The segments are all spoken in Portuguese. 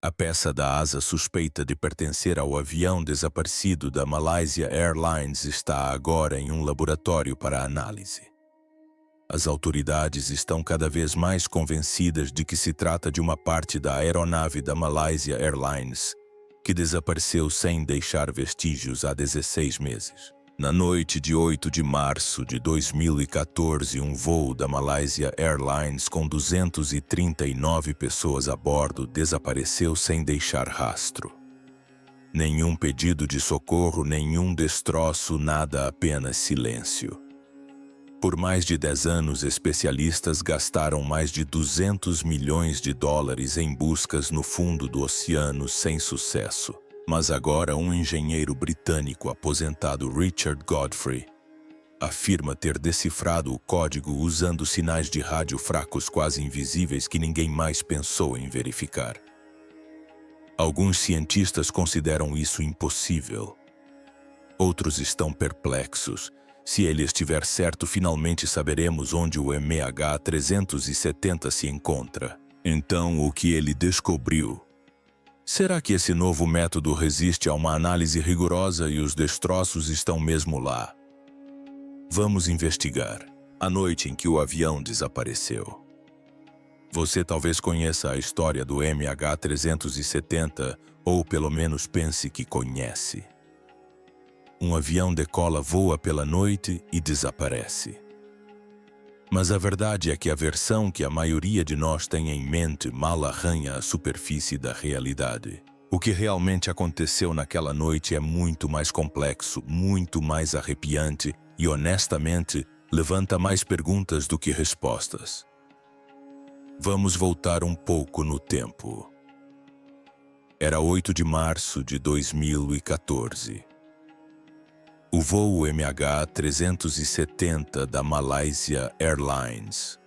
A peça da asa suspeita de pertencer ao avião desaparecido da Malaysia Airlines está agora em um laboratório para análise. As autoridades estão cada vez mais convencidas de que se trata de uma parte da aeronave da Malaysia Airlines, que desapareceu sem deixar vestígios há 16 meses. Na noite de 8 de março de 2014, um voo da Malaysia Airlines com 239 pessoas a bordo desapareceu sem deixar rastro. Nenhum pedido de socorro, nenhum destroço, nada, apenas silêncio. Por mais de 10 anos, especialistas gastaram mais de 200 milhões de dólares em buscas no fundo do oceano sem sucesso. Mas agora um engenheiro britânico aposentado, Richard Godfrey, afirma ter decifrado o código usando sinais de rádio fracos quase invisíveis que ninguém mais pensou em verificar. Alguns cientistas consideram isso impossível. Outros estão perplexos. Se ele estiver certo, finalmente saberemos onde o MH370 se encontra. Então, o que ele descobriu? Será que esse novo método resiste a uma análise rigorosa e os destroços estão mesmo lá? Vamos investigar. A noite em que o avião desapareceu. Você talvez conheça a história do MH370, ou pelo menos pense que conhece. Um avião decola, voa pela noite e desaparece. Mas a verdade é que a versão que a maioria de nós tem em mente mal arranha a superfície da realidade. O que realmente aconteceu naquela noite é muito mais complexo, muito mais arrepiante e, honestamente, levanta mais perguntas do que respostas. Vamos voltar um pouco no tempo. Era 8 de março de 2014. O voo MH370 da Malaysia Airlines.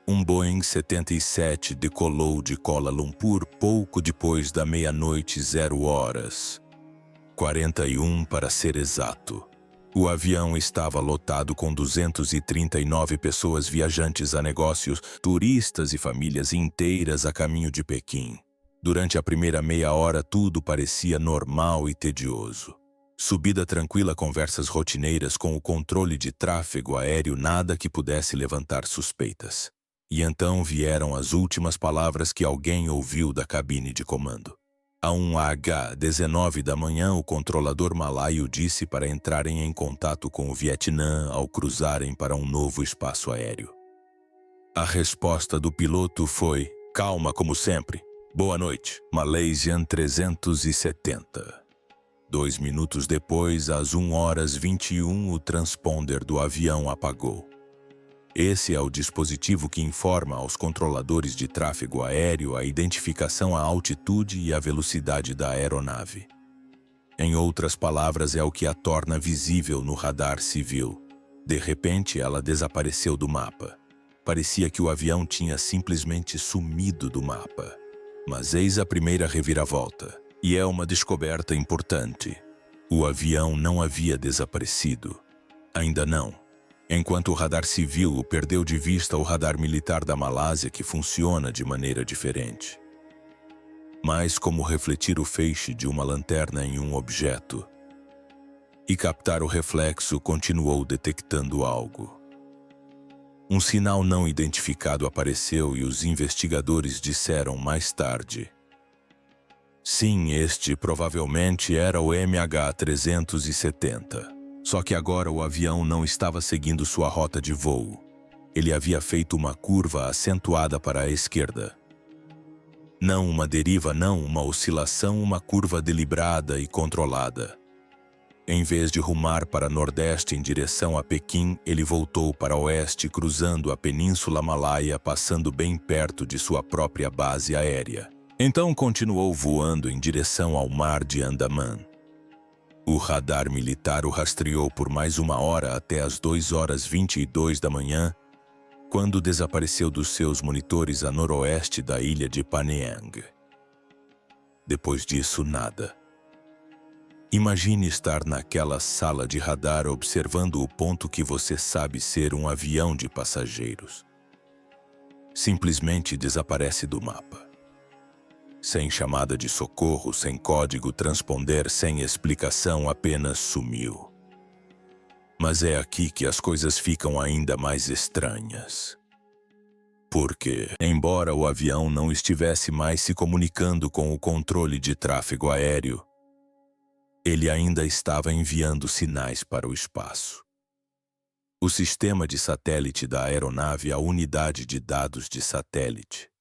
Um Boeing 77 decolou de Kuala Lumpur pouco depois da meia-noite 0h41 para ser exato. O avião estava lotado com 239 pessoas viajantes a negócios, turistas e famílias inteiras a caminho de Pequim. Durante a primeira meia hora tudo parecia normal e tedioso. Subida tranquila, conversas rotineiras com o controle de tráfego aéreo, nada que pudesse levantar suspeitas. E então vieram as últimas palavras que alguém ouviu da cabine de comando. A 1h19 da manhã, o controlador malaio disse para entrarem em contato com o Vietnã ao cruzarem para um novo espaço aéreo. A resposta do piloto foi: calma como sempre. Boa noite, Malaysian 370. 2 minutos depois, às 1h21, o transponder do avião apagou. Esse é o dispositivo que informa aos controladores de tráfego aéreo a identificação, a altitude e a velocidade da aeronave. Em outras palavras, é o que a torna visível no radar civil. De repente, ela desapareceu do mapa. Parecia que o avião tinha simplesmente sumido do mapa. Mas eis a primeira reviravolta. E é uma descoberta importante. O avião não havia desaparecido. Ainda não. Enquanto o radar civil o perdeu de vista, o radar militar da Malásia, que funciona de maneira diferente. Mas como refletir o feixe de uma lanterna em um objeto. E captar o reflexo, continuou detectando algo. Um sinal não identificado apareceu e os investigadores disseram mais tarde: sim, este provavelmente era o MH370. Só que agora o avião não estava seguindo sua rota de voo. Ele havia feito uma curva acentuada para a esquerda. Não uma deriva, não uma oscilação, uma curva deliberada e controlada. Em vez de rumar para nordeste em direção a Pequim, ele voltou para oeste, cruzando a Península Malaia, passando bem perto de sua própria base aérea. Então continuou voando em direção ao Mar de Andaman. O radar militar o rastreou por mais 1 hora até as 2h22 da manhã, quando desapareceu dos seus monitores a noroeste da ilha de Panayang. Depois disso, nada. Imagine estar naquela sala de radar observando o ponto que você sabe ser um avião de passageiros. Simplesmente desaparece do mapa. Sem chamada de socorro, sem código transponder, sem explicação, apenas sumiu. Mas é aqui que as coisas ficam ainda mais estranhas. Porque, embora o avião não estivesse mais se comunicando com o controle de tráfego aéreo, ele ainda estava enviando sinais para o espaço. O sistema de satélite da aeronave, a unidade de dados de satélite,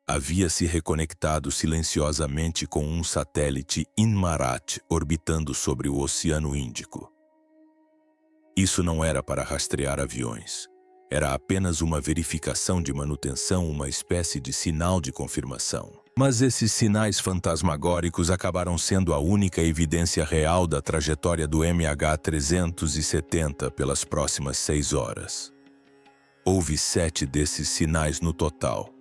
havia se reconectado silenciosamente com um satélite Inmarat orbitando sobre o Oceano Índico. Isso não era para rastrear aviões. Era apenas uma verificação de manutenção, uma espécie de sinal de confirmação. Mas esses sinais fantasmagóricos acabaram sendo a única evidência real da trajetória do MH370 pelas próximas 6 horas. Houve 7 desses sinais no total.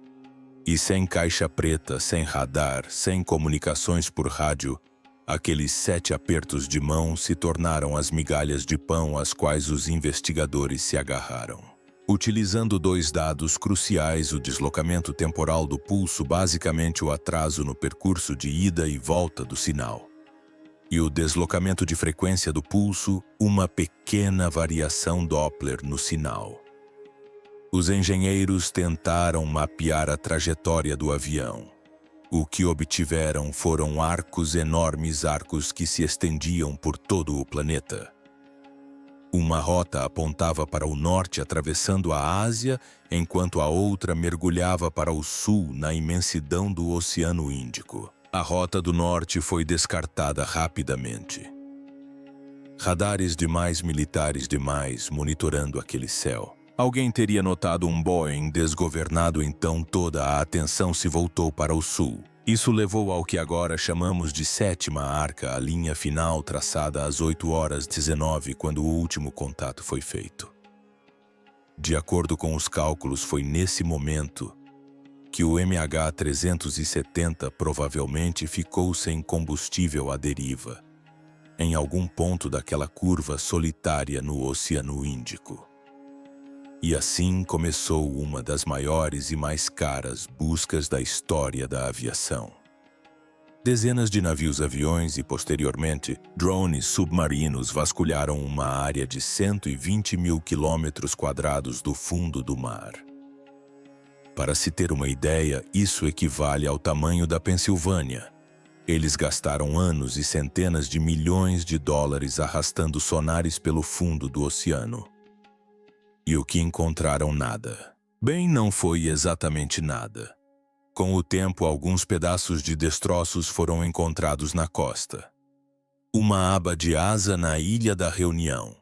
E sem caixa preta, sem radar, sem comunicações por rádio, aqueles 7 apertos de mão se tornaram as migalhas de pão às quais os investigadores se agarraram. Utilizando 2 dados cruciais, o deslocamento temporal do pulso, basicamente o atraso no percurso de ida e volta do sinal, e o deslocamento de frequência do pulso, uma pequena variação Doppler no sinal. Os engenheiros tentaram mapear a trajetória do avião. O que obtiveram foram enormes arcos que se estendiam por todo o planeta. Uma rota apontava para o norte, atravessando a Ásia, enquanto a outra mergulhava para o sul, na imensidão do Oceano Índico. A rota do norte foi descartada rapidamente. Radares demais, militares demais, monitorando aquele céu. Alguém teria notado um Boeing desgovernado, então toda a atenção se voltou para o sul. Isso levou ao que agora chamamos de 7ª arca, a linha final traçada às 8h19, quando o último contato foi feito. De acordo com os cálculos, foi nesse momento que o MH370 provavelmente ficou sem combustível à deriva, em algum ponto daquela curva solitária no Oceano Índico. E assim começou uma das maiores e mais caras buscas da história da aviação. Dezenas de navios-aviões e, posteriormente, drones submarinos vasculharam uma área de 120 mil quilômetros quadrados do fundo do mar. Para se ter uma ideia, isso equivale ao tamanho da Pensilvânia. Eles gastaram anos e centenas de milhões de dólares arrastando sonares pelo fundo do oceano. E o que encontraram? Nada. Bem, não foi exatamente nada. Com o tempo, alguns pedaços de destroços foram encontrados na costa. Uma aba de asa na Ilha da Reunião.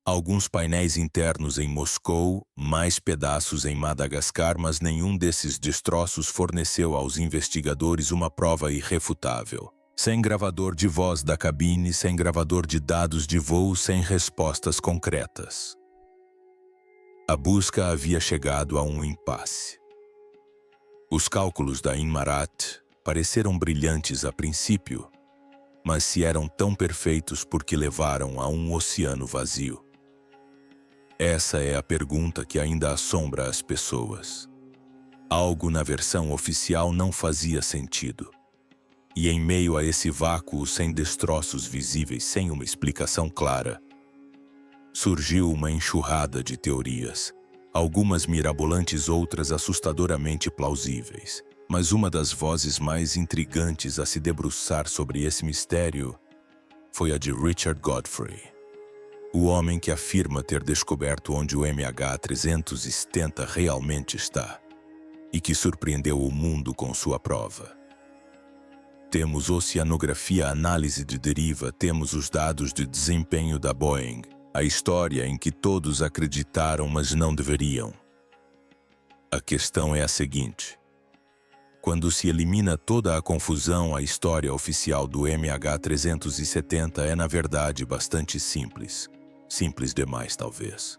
Alguns painéis internos em Moscou, mais pedaços em Madagascar, mas nenhum desses destroços forneceu aos investigadores uma prova irrefutável. Sem gravador de voz da cabine, sem gravador de dados de voo, sem respostas concretas. A busca havia chegado a um impasse. Os cálculos da Inmarat pareceram brilhantes a princípio, mas se eram tão perfeitos, por que levaram a um oceano vazio? Essa é a pergunta que ainda assombra as pessoas. Algo na versão oficial não fazia sentido. E em meio a esse vácuo, sem destroços visíveis, sem uma explicação clara, surgiu uma enxurrada de teorias, algumas mirabolantes, outras assustadoramente plausíveis. Mas uma das vozes mais intrigantes a se debruçar sobre esse mistério foi a de Richard Godfrey, o homem que afirma ter descoberto onde o MH370 realmente está e que surpreendeu o mundo com sua prova. Temos oceanografia, análise de deriva, temos os dados de desempenho da Boeing, a história em que todos acreditaram, mas não deveriam. A questão é a seguinte: quando se elimina toda a confusão, a história oficial do MH370 é, na verdade, bastante simples. Simples demais, talvez.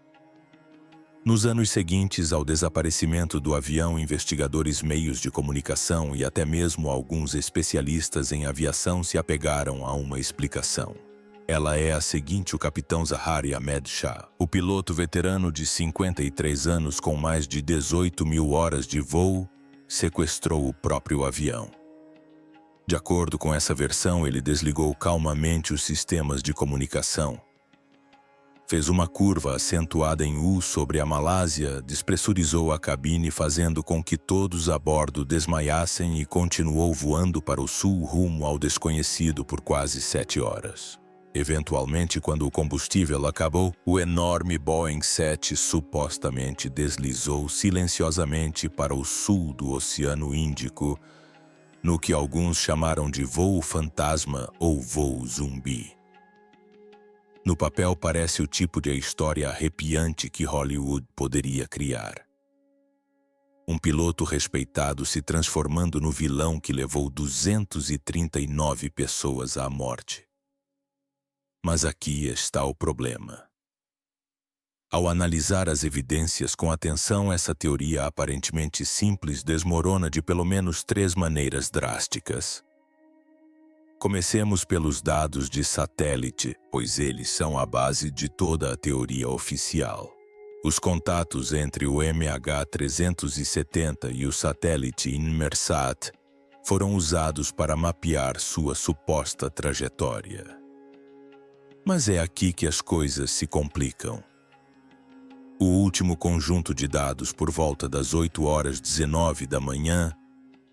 Nos anos seguintes ao desaparecimento do avião, investigadores, meios de comunicação e até mesmo alguns especialistas em aviação se apegaram a uma explicação. Ela é a seguinte: o capitão Zaharia Ahmed Shah, o piloto veterano de 53 anos com mais de 18 mil horas de voo, sequestrou o próprio avião. De acordo com essa versão, ele desligou calmamente os sistemas de comunicação. Fez uma curva acentuada em U sobre a Malásia, despressurizou a cabine, fazendo com que todos a bordo desmaiassem e continuou voando para o sul rumo ao desconhecido por quase 7 horas. Eventualmente, quando o combustível acabou, o enorme Boeing 7 supostamente deslizou silenciosamente para o sul do Oceano Índico, no que alguns chamaram de voo fantasma ou voo zumbi. No papel parece o tipo de história arrepiante que Hollywood poderia criar. Um piloto respeitado se transformando no vilão que levou 239 pessoas à morte. Mas aqui está o problema. Ao analisar as evidências com atenção, essa teoria aparentemente simples desmorona de pelo menos 3 maneiras drásticas. Comecemos pelos dados de satélite, pois eles são a base de toda a teoria oficial. Os contatos entre o MH370 e o satélite Inmarsat foram usados para mapear sua suposta trajetória. Mas é aqui que as coisas se complicam. O último conjunto de dados, por volta das 8h19 da manhã,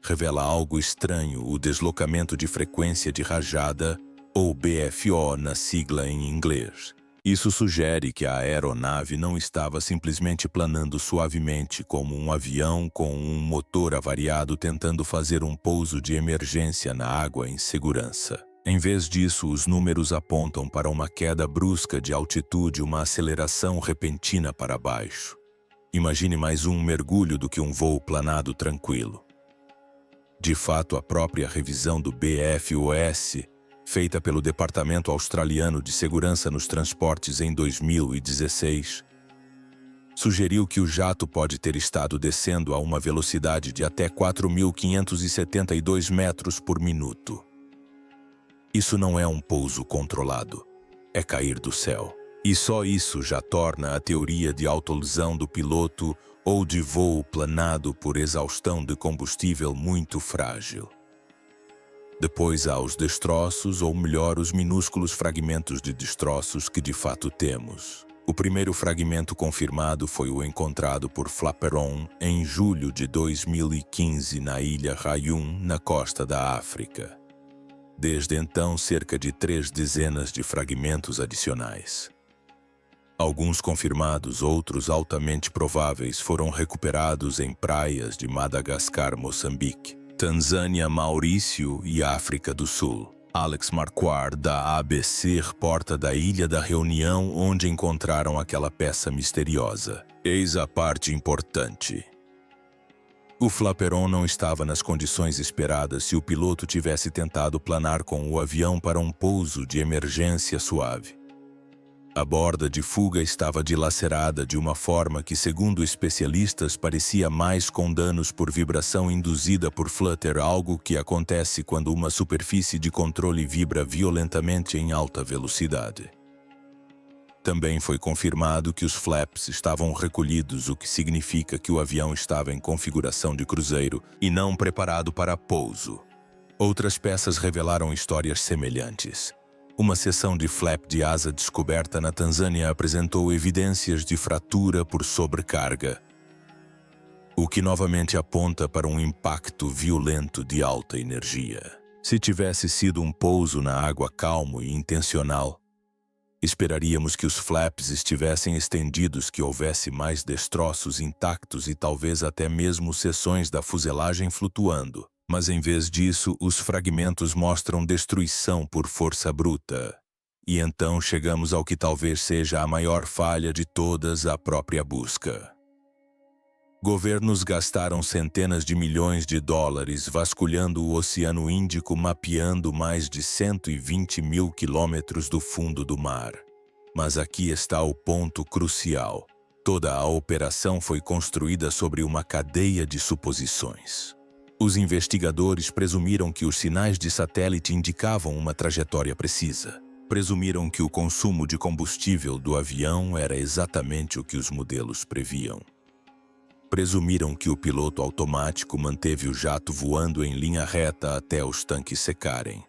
revela algo estranho: o deslocamento de frequência de rajada, ou BFO na sigla em inglês. Isso sugere que a aeronave não estava simplesmente planando suavemente como um avião com um motor avariado tentando fazer um pouso de emergência na água em segurança. Em vez disso, os números apontam para uma queda brusca de altitude, uma aceleração repentina para baixo. Imagine mais um mergulho do que um voo planado tranquilo. De fato, a própria revisão do BFOS, feita pelo Departamento Australiano de Segurança nos Transportes em 2016, sugeriu que o jato pode ter estado descendo a uma velocidade de até 4.572 metros por minuto. Isso não é um pouso controlado, é cair do céu. E só isso já torna a teoria de autolesão do piloto ou de voo planado por exaustão de combustível muito frágil. Depois há os destroços, ou melhor, os minúsculos fragmentos de destroços que de fato temos. O primeiro fragmento confirmado foi o encontrado por Flaperon em julho de 2015 na ilha Rayun, na costa da África. Desde então, cerca de 3 dezenas de fragmentos adicionais. Alguns confirmados, outros altamente prováveis, foram recuperados em praias de Madagascar, Moçambique, Tanzânia, Maurício e África do Sul. Alex Marquardt, da ABC, reporta da Ilha da Reunião, onde encontraram aquela peça misteriosa. Eis a parte importante. O Flaperon não estava nas condições esperadas se o piloto tivesse tentado planar com o avião para um pouso de emergência suave. A borda de fuga estava dilacerada de uma forma que, segundo especialistas, parecia mais com danos por vibração induzida por flutter, algo que acontece quando uma superfície de controle vibra violentamente em alta velocidade. Também foi confirmado que os flaps estavam recolhidos, o que significa que o avião estava em configuração de cruzeiro e não preparado para pouso. Outras peças revelaram histórias semelhantes. Uma seção de flap de asa descoberta na Tanzânia apresentou evidências de fratura por sobrecarga, o que novamente aponta para um impacto violento de alta energia. Se tivesse sido um pouso na água calmo e intencional, esperaríamos que os flaps estivessem estendidos, que houvesse mais destroços intactos e talvez até mesmo seções da fuselagem flutuando. Mas em vez disso, os fragmentos mostram destruição por força bruta. E então chegamos ao que talvez seja a maior falha de todas, a própria busca. Governos gastaram centenas de milhões de dólares vasculhando o Oceano Índico, mapeando mais de 120 mil quilômetros do fundo do mar. Mas aqui está o ponto crucial. Toda a operação foi construída sobre uma cadeia de suposições. Os investigadores presumiram que os sinais de satélite indicavam uma trajetória precisa. Presumiram que o consumo de combustível do avião era exatamente o que os modelos previam. Presumiram que o piloto automático manteve o jato voando em linha reta até os tanques secarem.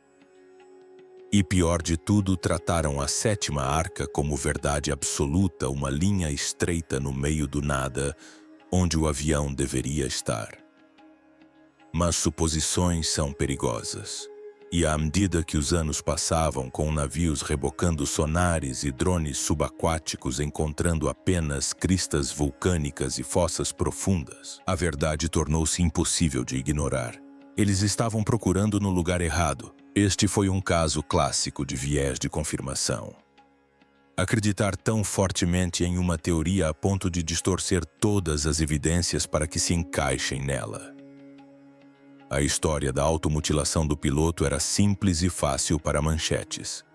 E pior de tudo, trataram a sétima arca como verdade absoluta, uma linha estreita no meio do nada, onde o avião deveria estar. Mas suposições são perigosas. E à medida que os anos passavam, com navios rebocando sonares e drones subaquáticos encontrando apenas cristas vulcânicas e fossas profundas, a verdade tornou-se impossível de ignorar. Eles estavam procurando no lugar errado. Este foi um caso clássico de viés de confirmação. Acreditar tão fortemente em uma teoria a ponto de distorcer todas as evidências para que se encaixem nela. A história da automutilação do piloto era simples e fácil para manchetes.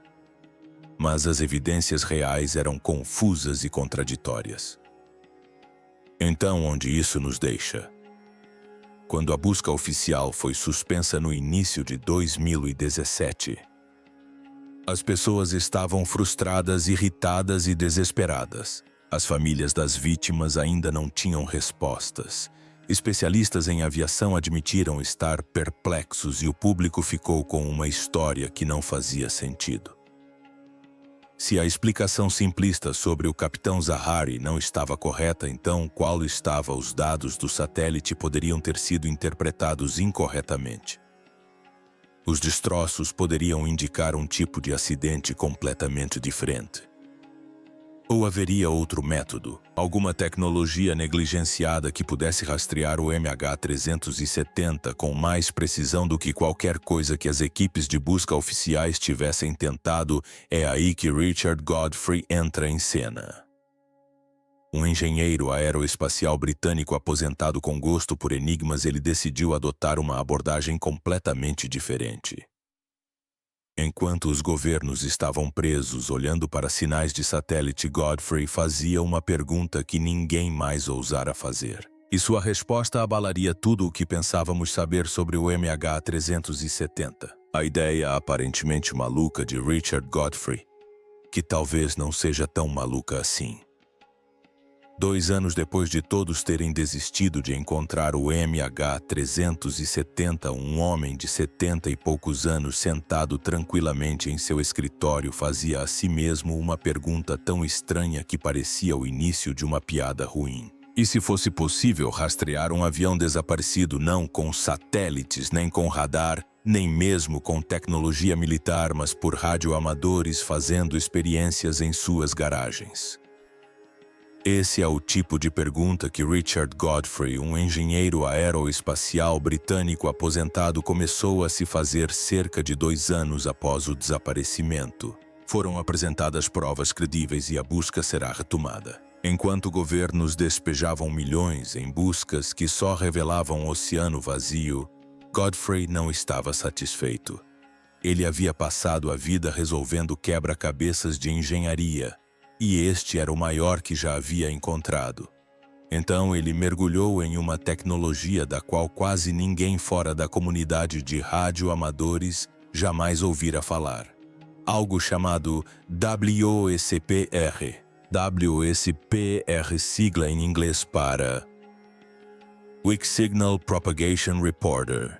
Mas as evidências reais eram confusas e contraditórias. Então, onde isso nos deixa? Quando a busca oficial foi suspensa no início de 2017, as pessoas estavam frustradas, irritadas e desesperadas. As famílias das vítimas ainda não tinham respostas. Especialistas em aviação admitiram estar perplexos e o público ficou com uma história que não fazia sentido. Se a explicação simplista sobre o capitão Zahari não estava correta, então qual estava os dados do satélite poderiam ter sido interpretados incorretamente? Os destroços poderiam indicar um tipo de acidente completamente diferente. Ou haveria outro método, alguma tecnologia negligenciada que pudesse rastrear o MH370 com mais precisão do que qualquer coisa que as equipes de busca oficiais tivessem tentado? É aí que Richard Godfrey entra em cena. Um engenheiro aeroespacial britânico aposentado com gosto por enigmas, ele decidiu adotar uma abordagem completamente diferente. Enquanto os governos estavam presos olhando para sinais de satélite, Godfrey fazia uma pergunta que ninguém mais ousara fazer. E sua resposta abalaria tudo o que pensávamos saber sobre o MH370. A ideia aparentemente maluca de Richard Godfrey, que talvez não seja tão maluca assim. 2 anos depois de todos terem desistido de encontrar o MH370, um homem de 70 e poucos anos sentado tranquilamente em seu escritório fazia a si mesmo uma pergunta tão estranha que parecia o início de uma piada ruim. E se fosse possível rastrear um avião desaparecido não com satélites, nem com radar, nem mesmo com tecnologia militar, mas por radioamadores fazendo experiências em suas garagens? Esse é o tipo de pergunta que Richard Godfrey, um engenheiro aeroespacial britânico aposentado, começou a se fazer cerca de 2 anos após o desaparecimento. Foram apresentadas provas credíveis e a busca será retomada. Enquanto governos despejavam milhões em buscas que só revelavam um oceano vazio, Godfrey não estava satisfeito. Ele havia passado a vida resolvendo quebra-cabeças de engenharia, e este era o maior que já havia encontrado. Então ele mergulhou em uma tecnologia da qual quase ninguém fora da comunidade de radioamadores jamais ouvira falar. Algo chamado WSPR. WSPR, sigla em inglês para Weak Signal Propagation Reporter.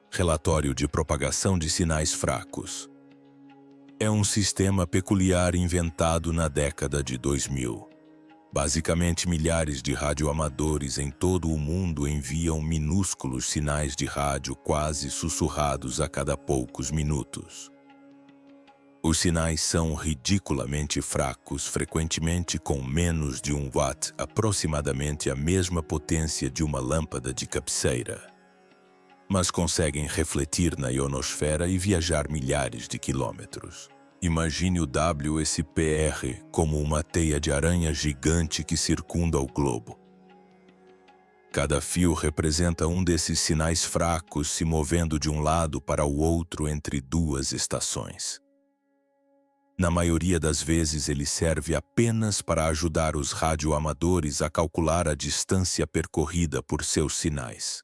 Relatório de propagação de sinais fracos. É um sistema peculiar inventado na década de 2000. Basicamente, milhares de radioamadores em todo o mundo enviam minúsculos sinais de rádio quase sussurrados a cada poucos minutos. Os sinais são ridiculamente fracos, frequentemente com menos de 1 watt, aproximadamente a mesma potência de uma lâmpada de cabeceira. Mas conseguem refletir na ionosfera e viajar milhares de quilômetros. Imagine o WSPR como uma teia de aranha gigante que circunda o globo. Cada fio representa um desses sinais fracos se movendo de um lado para o outro entre 2 estações. Na maioria das vezes, ele serve apenas para ajudar os radioamadores a calcular a distância percorrida por seus sinais.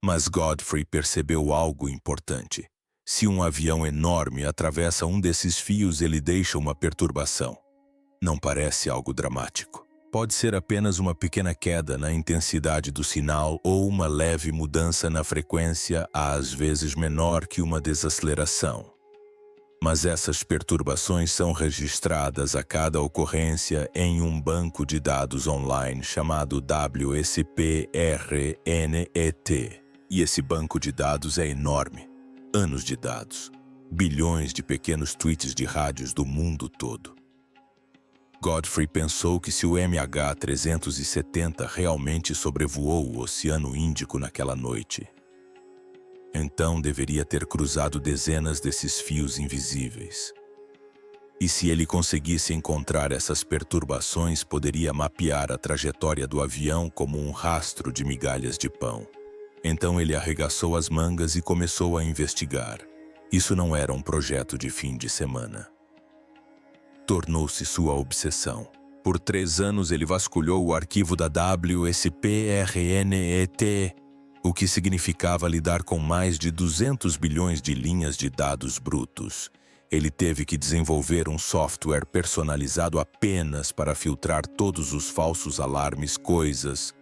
Mas Godfrey percebeu algo importante. Se um avião enorme atravessa um desses fios, ele deixa uma perturbação. Não parece algo dramático. Pode ser apenas uma pequena queda na intensidade do sinal ou uma leve mudança na frequência, às vezes menor que uma desaceleração. Mas essas perturbações são registradas a cada ocorrência em um banco de dados online chamado WSPRNET. E esse banco de dados é enorme. Anos de dados. Bilhões de pequenos tweets de rádios do mundo todo. Godfrey pensou que se o MH370 realmente sobrevoou o Oceano Índico naquela noite, então deveria ter cruzado dezenas desses fios invisíveis. E se ele conseguisse encontrar essas perturbações, poderia mapear a trajetória do avião como um rastro de migalhas de pão. Então ele arregaçou as mangas e começou a investigar. Isso não era um projeto de fim de semana. Tornou-se sua obsessão. Por 3 anos ele vasculhou o arquivo da WSPRNET, o que significava lidar com mais de 200 bilhões de linhas de dados brutos. Ele teve que desenvolver um software personalizado apenas para filtrar todos os falsos alarmes, coisas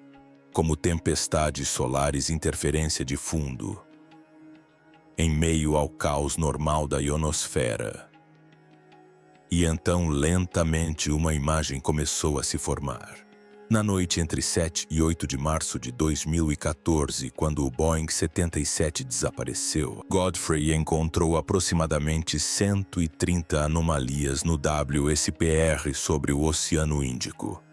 como tempestades solares e interferência de fundo, em meio ao caos normal da ionosfera. E então, lentamente, uma imagem começou a se formar. Na noite entre 7 e 8 de março de 2014, quando o Boeing 77 desapareceu, Godfrey encontrou aproximadamente 130 anomalias no WSPR sobre o Oceano Índico.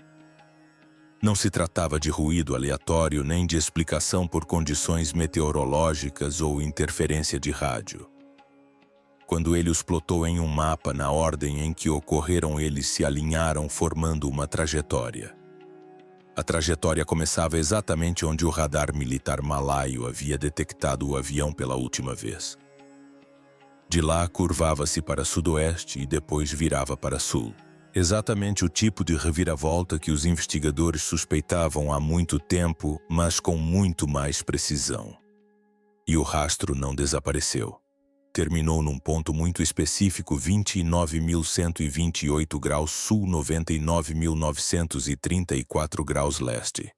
Não se tratava de ruído aleatório nem de explicação por condições meteorológicas ou interferência de rádio. Quando ele os plotou em um mapa na ordem em que ocorreram, eles se alinharam formando uma trajetória. A trajetória começava exatamente onde o radar militar malaio havia detectado o avião pela última vez. De lá, curvava-se para sudoeste e depois virava para sul. Exatamente o tipo de reviravolta que os investigadores suspeitavam há muito tempo, mas com muito mais precisão. E o rastro não desapareceu. Terminou num ponto muito específico, 29.128 graus sul, 99.934 graus leste.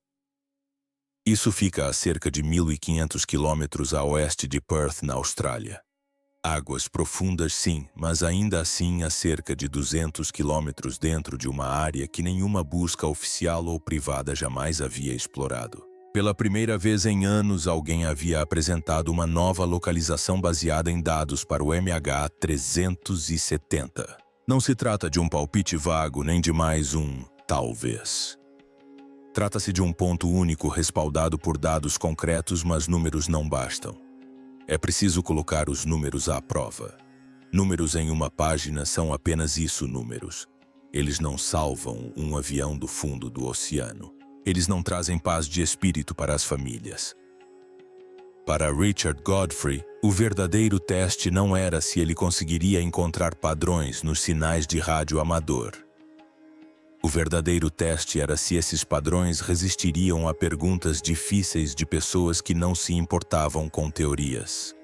Isso fica a cerca de 1.500 quilômetros a oeste de Perth, na Austrália. Águas profundas, sim, mas ainda assim a cerca de 200 quilômetros dentro de uma área que nenhuma busca oficial ou privada jamais havia explorado. Pela primeira vez em anos, alguém havia apresentado uma nova localização baseada em dados para o MH370. Não se trata de um palpite vago nem de mais um talvez. Trata-se de um ponto único respaldado por dados concretos, mas números não bastam. É preciso colocar os números à prova. Números em uma página são apenas isso, números. Eles não salvam um avião do fundo do oceano. Eles não trazem paz de espírito para as famílias. Para Richard Godfrey, o verdadeiro teste não era se ele conseguiria encontrar padrões nos sinais de rádio amador. O verdadeiro teste era se esses padrões resistiriam a perguntas difíceis de pessoas que não se importavam com teorias.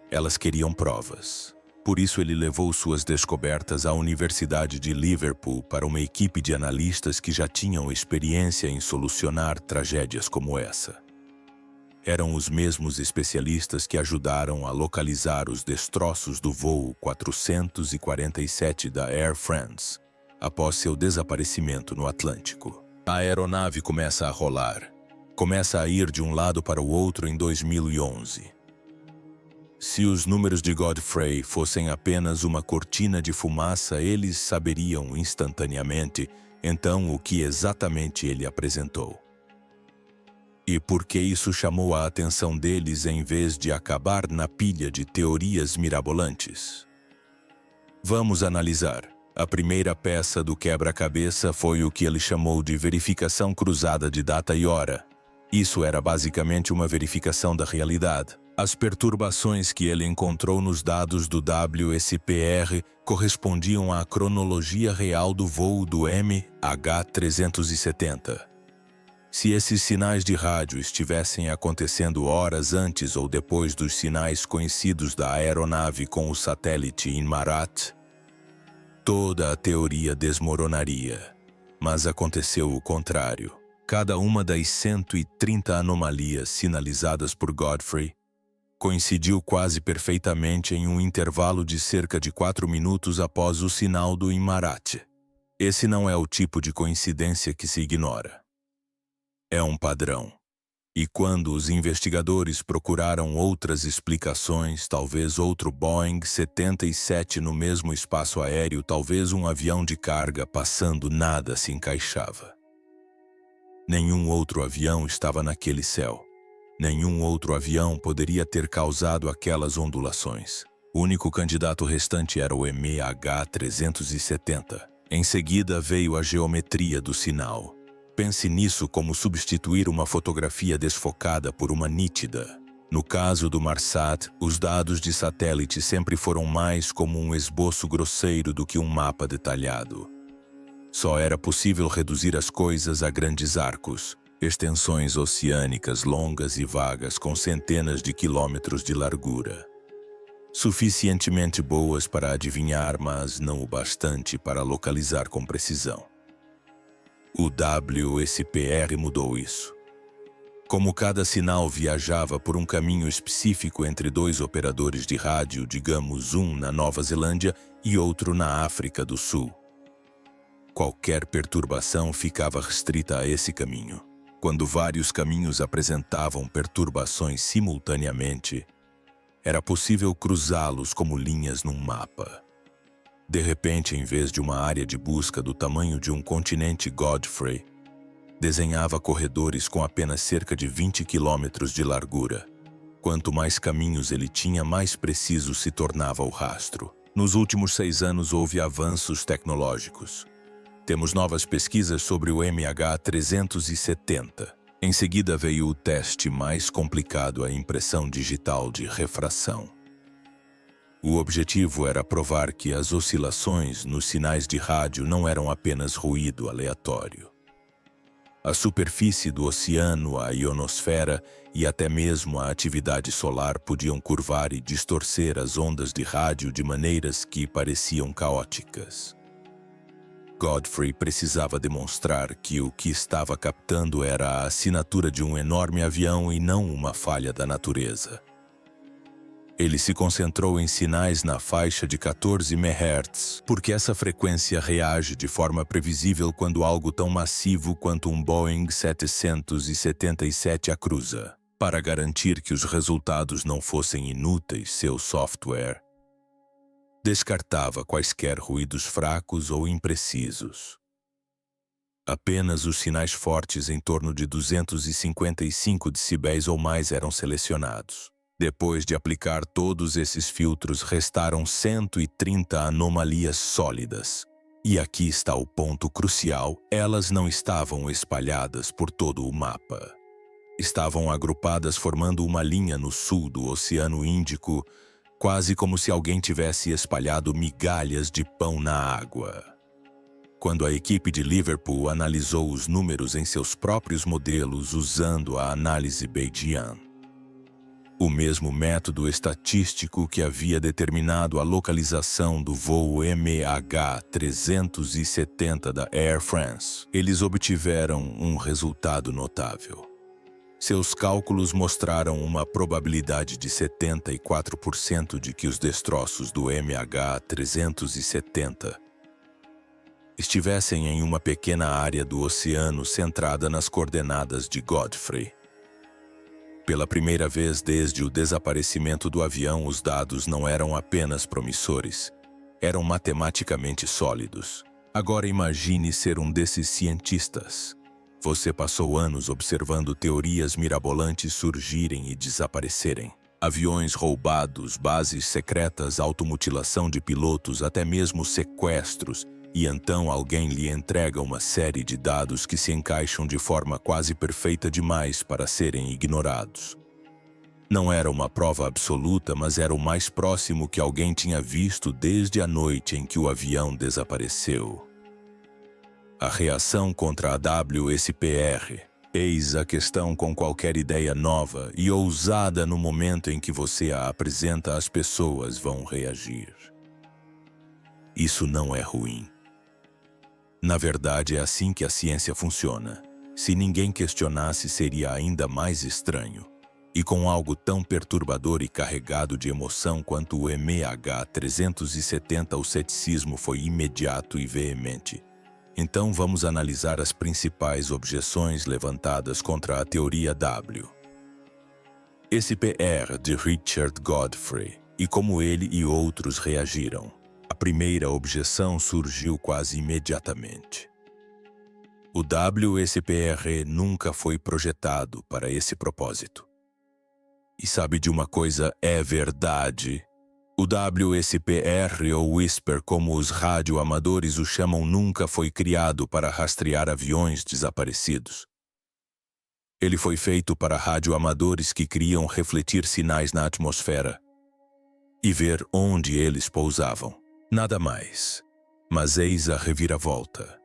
Elas queriam provas. Por isso ele levou suas descobertas à Universidade de Liverpool para uma equipe de analistas que já tinham experiência em solucionar tragédias como essa. Eram os mesmos especialistas que ajudaram a localizar os destroços do voo 447 da Air France, após seu desaparecimento no Atlântico. A aeronave começa a rolar. Começa a ir de um lado para o outro em 2011. Se os números de Godfrey fossem apenas uma cortina de fumaça, eles saberiam instantaneamente, então, o que exatamente ele apresentou. E por que isso chamou a atenção deles em vez de acabar na pilha de teorias mirabolantes? Vamos analisar. A primeira peça do quebra-cabeça foi o que ele chamou de verificação cruzada de data e hora. Isso era basicamente uma verificação da realidade. As perturbações que ele encontrou nos dados do WSPR correspondiam à cronologia real do voo do MH370. Se esses sinais de rádio estivessem acontecendo horas antes ou depois dos sinais conhecidos da aeronave com o satélite em Marat, toda a teoria desmoronaria. Mas aconteceu o contrário. Cada uma das 130 anomalias sinalizadas por Godfrey coincidiu quase perfeitamente em um intervalo de cerca de 4 minutos após o sinal do Imarate. Esse não é o tipo de coincidência que se ignora. É um padrão. E quando os investigadores procuraram outras explicações, talvez outro Boeing 77 no mesmo espaço aéreo, talvez um avião de carga passando, nada se encaixava. Nenhum outro avião estava naquele céu. Nenhum outro avião poderia ter causado aquelas ondulações. O único candidato restante era o MH370. Em seguida veio a geometria do sinal. Pense nisso como substituir uma fotografia desfocada por uma nítida. No caso do Marsat, os dados de satélite sempre foram mais como um esboço grosseiro do que um mapa detalhado. Só era possível reduzir as coisas a grandes arcos, extensões oceânicas longas e vagas com centenas de quilômetros de largura. Suficientemente boas para adivinhar, mas não o bastante para localizar com precisão. O WSPR mudou isso. Como cada sinal viajava por um caminho específico entre dois operadores de rádio, digamos um na Nova Zelândia e outro na África do Sul, qualquer perturbação ficava restrita a esse caminho. Quando vários caminhos apresentavam perturbações simultaneamente, era possível cruzá-los como linhas num mapa. De repente, em vez de uma área de busca do tamanho de um continente, Godfrey desenhava corredores com apenas cerca de 20 quilômetros de largura. Quanto mais caminhos ele tinha, mais preciso se tornava o rastro. Nos últimos 6 anos houve avanços tecnológicos. Temos novas pesquisas sobre o MH370. Em seguida veio o teste mais complicado, a impressão digital de refração. O objetivo era provar que as oscilações nos sinais de rádio não eram apenas ruído aleatório. A superfície do oceano, a ionosfera e até mesmo a atividade solar podiam curvar e distorcer as ondas de rádio de maneiras que pareciam caóticas. Godfrey precisava demonstrar que o que estava captando era a assinatura de um enorme avião e não uma falha da natureza. Ele se concentrou em sinais na faixa de 14 MHz, porque essa frequência reage de forma previsível quando algo tão massivo quanto um Boeing 777 a cruza. Para garantir que os resultados não fossem inúteis, seu software descartava quaisquer ruídos fracos ou imprecisos. Apenas os sinais fortes em torno de 255 decibéis ou mais eram selecionados. Depois de aplicar todos esses filtros, restaram 130 anomalias sólidas. E aqui está o ponto crucial: elas não estavam espalhadas por todo o mapa. Estavam agrupadas formando uma linha no sul do Oceano Índico, quase como se alguém tivesse espalhado migalhas de pão na água. Quando a equipe de Liverpool analisou os números em seus próprios modelos usando a análise Bayesian, o mesmo método estatístico que havia determinado a localização do voo MH370 da Air France, eles obtiveram um resultado notável. Seus cálculos mostraram uma probabilidade de 74% de que os destroços do MH370 estivessem em uma pequena área do oceano centrada nas coordenadas de Godfrey. Pela primeira vez desde o desaparecimento do avião, os dados não eram apenas promissores, eram matematicamente sólidos. Agora imagine ser um desses cientistas. Você passou anos observando teorias mirabolantes surgirem e desaparecerem. Aviões roubados, bases secretas, automutilação de pilotos, até mesmo sequestros. E então alguém lhe entrega uma série de dados que se encaixam de forma quase perfeita demais para serem ignorados. Não era uma prova absoluta, mas era o mais próximo que alguém tinha visto desde a noite em que o avião desapareceu. A reação contra a WSPR. Eis a questão com qualquer ideia nova e ousada. No momento em que você a apresenta, as pessoas vão reagir. Isso não é ruim. Na verdade, é assim que a ciência funciona. Se ninguém questionasse, seria ainda mais estranho. E com algo tão perturbador e carregado de emoção quanto o MH370, o ceticismo foi imediato e veemente. Então vamos analisar as principais objeções levantadas contra a teoria W. Esse PR de Richard Godfrey, e como ele e outros reagiram. A primeira objeção surgiu quase imediatamente. O WSPR nunca foi projetado para esse propósito. E sabe de uma coisa, é verdade. O WSPR ou Whisper, como os radioamadores o chamam, nunca foi criado para rastrear aviões desaparecidos. Ele foi feito para radioamadores que queriam refletir sinais na atmosfera e ver onde eles pousavam. Nada mais. Mas eis a reviravolta.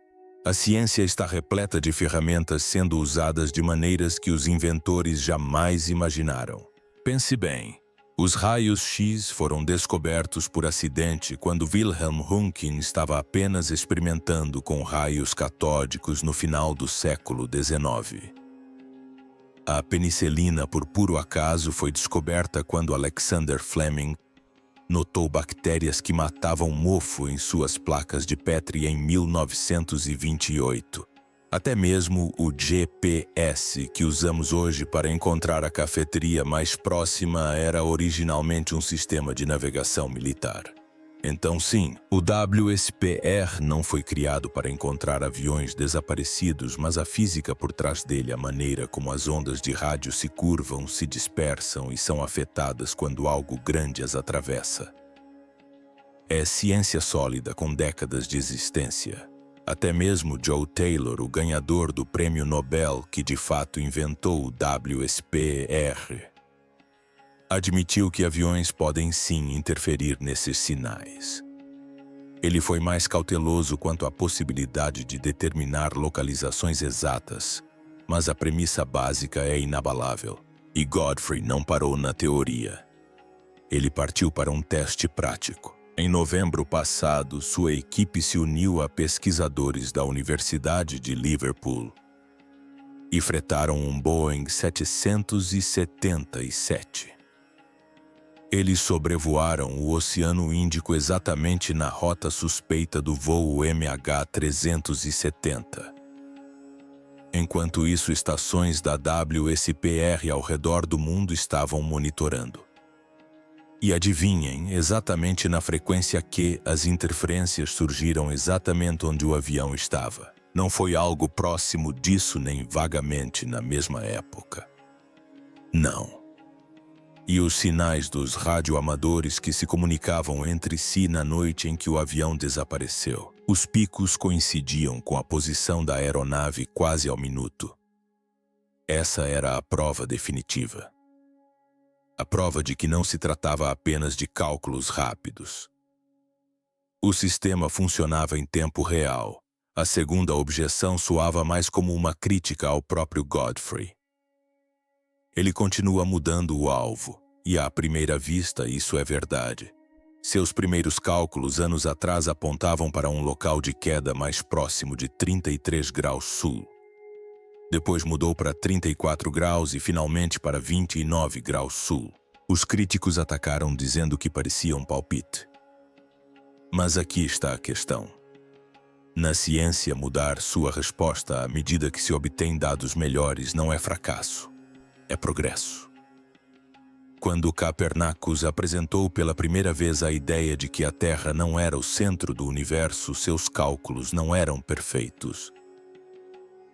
A ciência está repleta de ferramentas sendo usadas de maneiras que os inventores jamais imaginaram. Pense bem. Os raios X foram descobertos por acidente quando Wilhelm Röntgen estava apenas experimentando com raios catódicos no final do século XIX. A penicilina, por puro acaso, foi descoberta quando Alexander Fleming notou bactérias que matavam mofo em suas placas de Petri em 1928. Até mesmo o GPS que usamos hoje para encontrar a cafeteria mais próxima era originalmente um sistema de navegação militar. Então sim, o WSPR não foi criado para encontrar aviões desaparecidos, mas a física por trás dele, a maneira como as ondas de rádio se curvam, se dispersam e são afetadas quando algo grande as atravessa. É ciência sólida com décadas de existência. Até mesmo Joe Taylor, o ganhador do Prêmio Nobel que de fato inventou o WSPR, admitiu que aviões podem sim interferir nesses sinais. Ele foi mais cauteloso quanto à possibilidade de determinar localizações exatas, mas a premissa básica é inabalável. E Godfrey não parou na teoria. Ele partiu para um teste prático. Em novembro passado, sua equipe se uniu a pesquisadores da Universidade de Liverpool e fretaram um Boeing 777. Eles sobrevoaram o Oceano Índico exatamente na rota suspeita do voo MH370. Enquanto isso, estações da WSPR ao redor do mundo estavam monitorando. E adivinhem, exatamente na frequência que as interferências surgiram exatamente onde o avião estava. Não foi algo próximo disso nem vagamente na mesma época. Não. E os sinais dos radioamadores que se comunicavam entre si na noite em que o avião desapareceu. Os picos coincidiam com a posição da aeronave quase ao minuto. Essa era a prova definitiva. A prova de que não se tratava apenas de cálculos rápidos. O sistema funcionava em tempo real. A segunda objeção soava mais como uma crítica ao próprio Godfrey. Ele continua mudando o alvo, e à primeira vista isso é verdade. Seus primeiros cálculos anos atrás apontavam para um local de queda mais próximo de 33 graus sul. Depois mudou para 34 graus e finalmente para 29 graus sul. Os críticos atacaram dizendo que parecia um palpite. Mas aqui está a questão. Na ciência, mudar sua resposta à medida que se obtém dados melhores não é fracasso, é progresso. Quando Copernicus apresentou pela primeira vez a ideia de que a Terra não era o centro do universo, seus cálculos não eram perfeitos.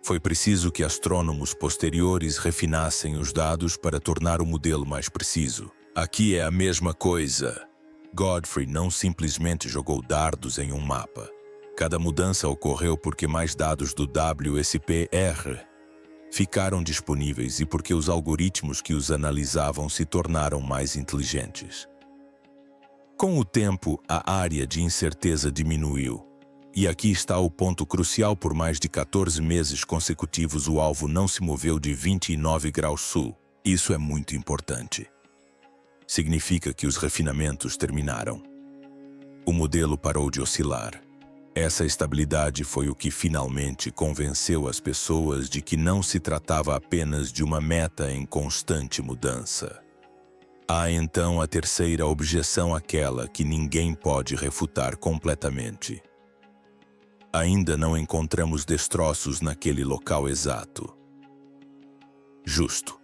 Foi preciso que astrônomos posteriores refinassem os dados para tornar o modelo mais preciso. Aqui é a mesma coisa. Godfrey não simplesmente jogou dardos em um mapa. Cada mudança ocorreu porque mais dados do WSPR ficaram disponíveis e porque os algoritmos que os analisavam se tornaram mais inteligentes. Com o tempo, a área de incerteza diminuiu. E aqui está o ponto crucial: por mais de 14 meses consecutivos o alvo não se moveu de 29 graus sul. Isso é muito importante. Significa que os refinamentos terminaram. O modelo parou de oscilar. Essa estabilidade foi o que finalmente convenceu as pessoas de que não se tratava apenas de uma meta em constante mudança. Há então a terceira objeção, aquela que ninguém pode refutar completamente. Ainda não encontramos destroços naquele local exato. Justo.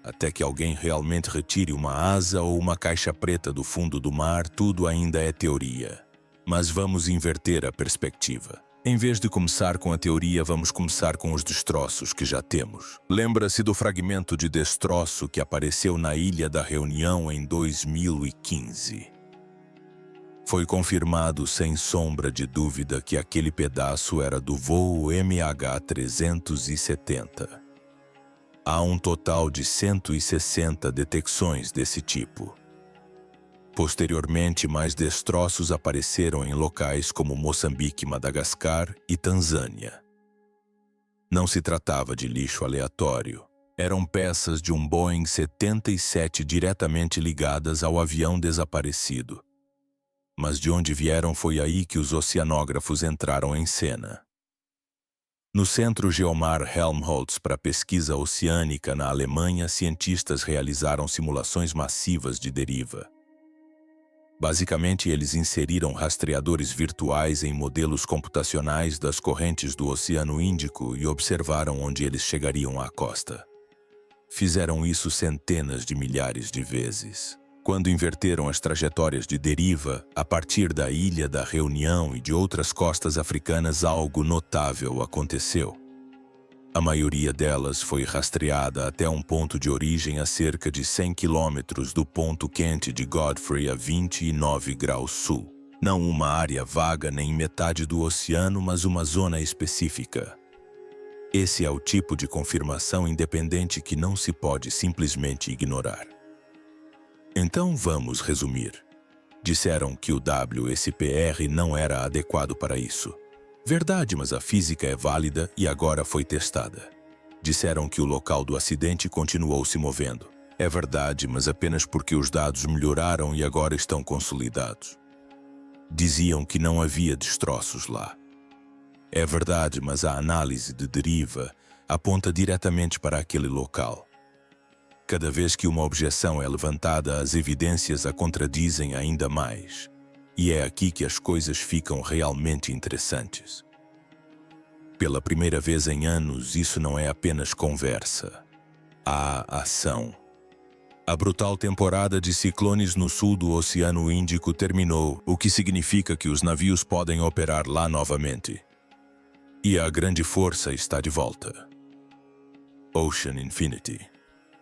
Até que alguém realmente retire uma asa ou uma caixa preta do fundo do mar, tudo ainda é teoria. Mas vamos inverter a perspectiva. Em vez de começar com a teoria, vamos começar com os destroços que já temos. Lembra-se do fragmento de destroço que apareceu na Ilha da Reunião em 2015. Foi confirmado sem sombra de dúvida que aquele pedaço era do voo MH370. Há um total de 160 detecções desse tipo. Posteriormente, mais destroços apareceram em locais como Moçambique, Madagascar e Tanzânia. Não se tratava de lixo aleatório. Eram peças de um Boeing 77 diretamente ligadas ao avião desaparecido. Mas de onde vieram, foi aí que os oceanógrafos entraram em cena. No Centro Geomar Helmholtz para Pesquisa Oceânica, na Alemanha, cientistas realizaram simulações massivas de deriva. Basicamente, eles inseriram rastreadores virtuais em modelos computacionais das correntes do Oceano Índico e observaram onde eles chegariam à costa. Fizeram isso centenas de milhares de vezes. Quando inverteram as trajetórias de deriva, a partir da Ilha da Reunião e de outras costas africanas, algo notável aconteceu. A maioria delas foi rastreada até um ponto de origem a cerca de 100 quilômetros do ponto quente de Godfrey a 29 graus sul. Não uma área vaga nem metade do oceano, mas uma zona específica. Esse é o tipo de confirmação independente que não se pode simplesmente ignorar. Então vamos resumir. Disseram que o WSPR não era adequado para isso. Verdade, mas a física é válida e agora foi testada. Disseram que o local do acidente continuou se movendo. É verdade, mas apenas porque os dados melhoraram e agora estão consolidados. Diziam que não havia destroços lá. É verdade, mas a análise de deriva aponta diretamente para aquele local. Cada vez que uma objeção é levantada, as evidências a contradizem ainda mais. E é aqui que as coisas ficam realmente interessantes. Pela primeira vez em anos, isso não é apenas conversa. Há ação. A brutal temporada de ciclones no sul do Oceano Índico terminou, o que significa que os navios podem operar lá novamente. E a grande força está de volta. Ocean Infinity.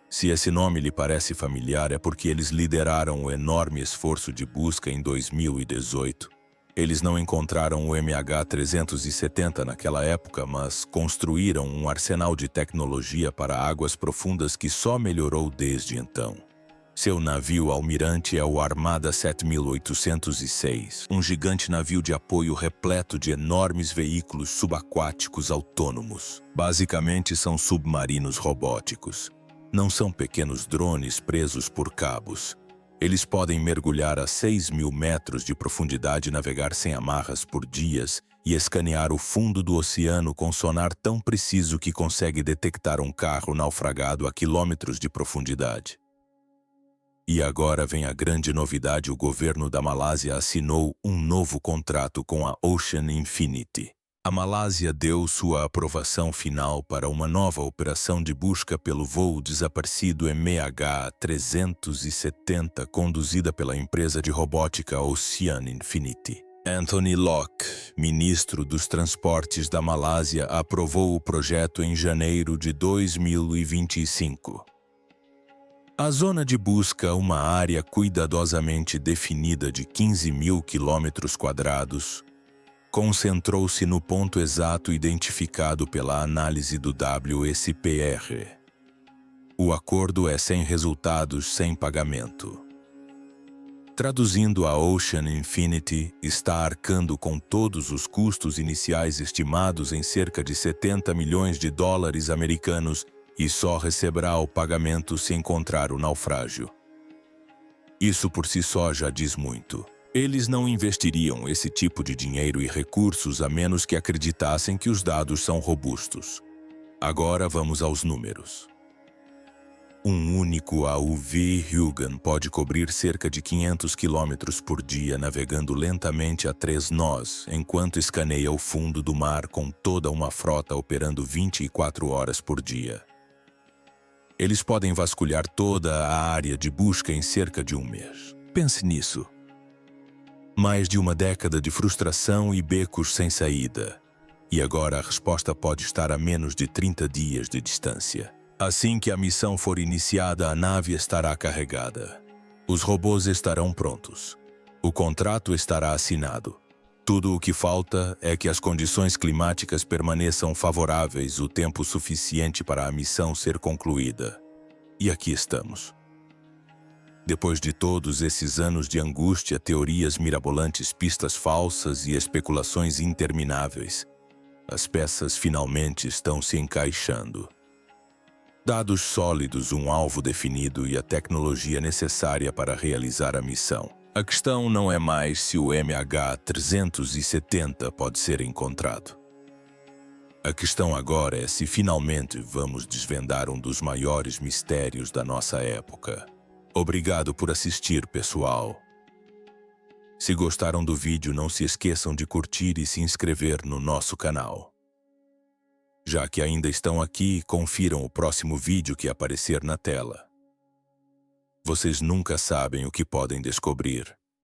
Se esse nome lhe parece familiar, é porque eles lideraram o enorme esforço de busca em 2018. Eles não encontraram o MH370 naquela época, mas construíram um arsenal de tecnologia para águas profundas que só melhorou desde então. Seu navio almirante é o Armada 7806, um gigante navio de apoio repleto de enormes veículos subaquáticos autônomos. Basicamente, são submarinos robóticos. Não são pequenos drones presos por cabos. Eles podem mergulhar a 6.000 metros de profundidade, navegar sem amarras por dias e escanear o fundo do oceano com sonar tão preciso que consegue detectar um carro naufragado a quilômetros de profundidade. E agora vem a grande novidade: o governo da Malásia assinou um novo contrato com a Ocean Infinity. A Malásia deu sua aprovação final para uma nova operação de busca pelo voo desaparecido MH370, conduzida pela empresa de robótica Ocean Infinity. Anthony Locke, ministro dos Transportes da Malásia, aprovou o projeto em janeiro de 2025. A zona de busca, uma área cuidadosamente definida de 15.000 quilômetros quadrados, concentrou-se no ponto exato identificado pela análise do WSPR. O acordo é sem resultados, sem pagamento. Traduzindo, a Ocean Infinity está arcando com todos os custos iniciais estimados em cerca de 70 milhões de dólares americanos e só receberá o pagamento se encontrar o naufrágio. Isso por si só já diz muito. Eles não investiriam esse tipo de dinheiro e recursos a menos que acreditassem que os dados são robustos. Agora vamos aos números. Um único AUV Hugin pode cobrir cerca de 500 km por dia navegando lentamente a 3 nós, enquanto escaneia o fundo do mar com toda uma frota operando 24 horas por dia. Eles podem vasculhar toda a área de busca em cerca de um mês. Pense nisso. Mais de uma década de frustração e becos sem saída. E agora a resposta pode estar a menos de 30 dias de distância. Assim que a missão for iniciada, a nave estará carregada. Os robôs estarão prontos. O contrato estará assinado. Tudo o que falta é que as condições climáticas permaneçam favoráveis o tempo suficiente para a missão ser concluída. E aqui estamos. Depois de todos esses anos de angústia, teorias mirabolantes, pistas falsas e especulações intermináveis, as peças finalmente estão se encaixando. Dados sólidos, um alvo definido e a tecnologia necessária para realizar a missão. A questão não é mais se o MH370 pode ser encontrado. A questão agora é se finalmente vamos desvendar um dos maiores mistérios da nossa época. Obrigado por assistir, pessoal. Se gostaram do vídeo, não se esqueçam de curtir e se inscrever no nosso canal. Já que ainda estão aqui, confiram o próximo vídeo que aparecer na tela. Vocês nunca sabem o que podem descobrir.